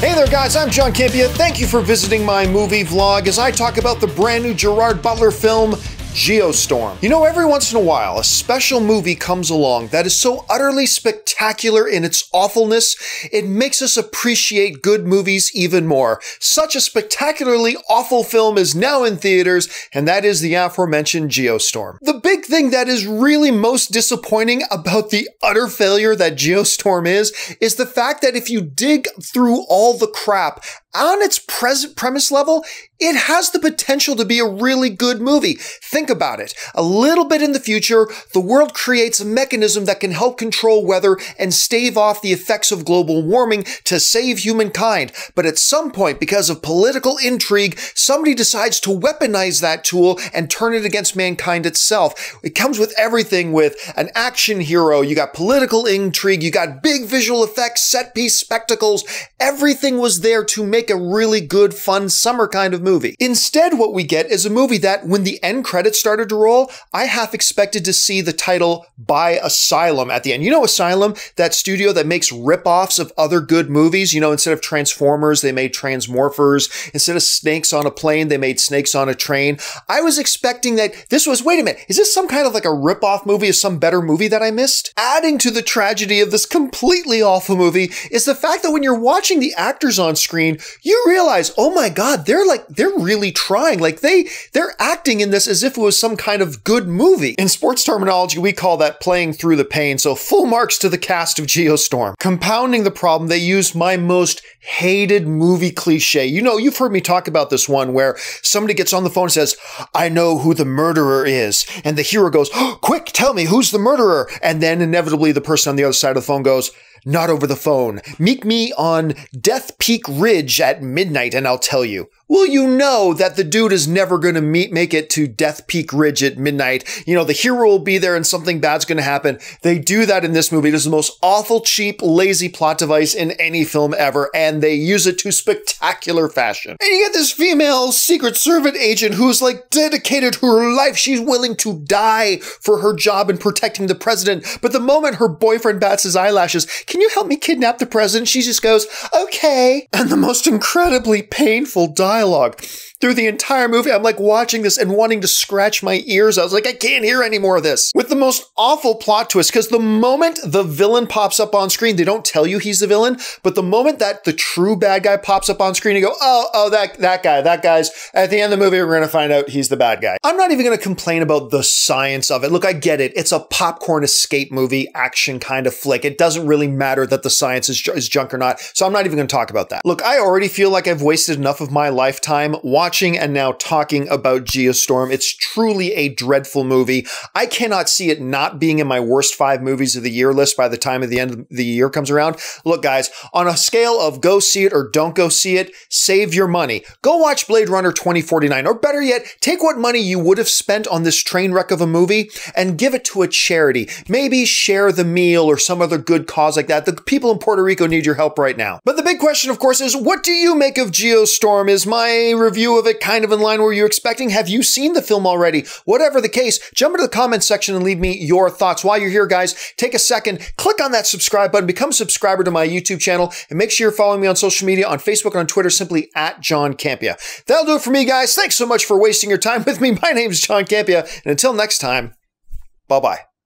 Hey there guys, I'm John Campea. Thank you for visiting my movie vlog as I talk about the brand new Gerard Butler film, Geostorm. You know, every once in a while, a special movie comes along that is so utterly spectacular in its awfulness, it makes us appreciate good movies even more. Such a spectacularly awful film is now in theaters, and that is the aforementioned Geostorm. The big thing that is really most disappointing about the utter failure that Geostorm is the fact that if you dig through all the crap on its present premise level, it has the potential to be a really good movie. Think about it. A little bit in the future, the world creates a mechanism that can help control weather and stave off the effects of global warming to save humankind. But at some point, because of political intrigue, somebody decides to weaponize that tool and turn it against mankind itself. It comes with everything, with an action hero, you got political intrigue, you got big visual effects, set piece spectacles. Everything was there to make a really good, fun summer kind of movie. Instead, what we get is a movie that, when the end credits started to roll, I half expected to see the title by Asylum at the end. You know Asylum, that studio that makes rip-offs of other good movies? You know, instead of Transformers, they made Transmorphers. Instead of Snakes on a Plane, they made Snakes on a Train. I was expecting that this was, wait a minute, is this some kind of like a rip-off movie of some better movie that I missed? Adding to the tragedy of this completely awful movie is the fact that when you're watching the actors on screen, you realize, oh my God, they're really trying. Like they're acting in this as if it was some kind of good movie. In sports terminology, we call that playing through the pain. So full marks to the cast of Geostorm. Compounding the problem, they used my most hated movie cliche. You know, you've heard me talk about this one where somebody gets on the phone and says, I know who the murderer is. And the hero goes, oh, quick, tell me who's the murderer. And then inevitably the person on the other side of the phone goes, not over the phone. Meet me on Death Peak Ridge at midnight and I'll tell you. Well, you know that the dude is never going to make it to Death Peak Ridge at midnight. You know, the hero will be there and something bad's going to happen. They do that in this movie. It is the most awful, cheap, lazy plot device in any film ever, and they use it to spectacular fashion. And you get this female Secret Service agent who's like dedicated to her life. She's willing to die for her job in protecting the president. But the moment her boyfriend bats his eyelashes, can you help me kidnap the president? She just goes, okay. And the most incredibly painful dialogue through the entire movie. I'm like watching this and wanting to scratch my ears. I was like, I can't hear any more of this. With the most awful plot twist, because the moment the villain pops up on screen, they don't tell you he's the villain, but the moment that the true bad guy pops up on screen, you go, oh, that guy's, at the end of the movie, we're going to find out he's the bad guy. I'm not even going to complain about the science of it. Look, I get it. It's a popcorn escape movie, action kind of flick. It doesn't really matter that the science is junk or not, so I'm not even going to talk about that. Look, I already feel like I've wasted enough of my lifetime watching and now talking about Geostorm. It's truly a dreadful movie. I cannot see it not being in my worst 5 movies of the year list by the time of the end of the year comes around. Look, guys, on a scale of go see it or don't go see it, save your money. Go watch Blade Runner 2049, or better yet, take what money you would have spent on this train wreck of a movie and give it to a charity. Maybe share the meal or some other good cause like that. The people in Puerto Rico need your help right now. But the big question, of course, is what do you make of Geostorm? Is my review of it kind of in line where you're expecting? Have you seen the film already? Whatever the case, jump into the comments section and leave me your thoughts. While you're here, guys, take a second, click on that subscribe button, become a subscriber to my YouTube channel, and make sure you're following me on social media, on Facebook and on Twitter, simply at John Campea. That'll do it for me, guys. Thanks so much for wasting your time with me. My name's John Campea, and until next time, bye-bye.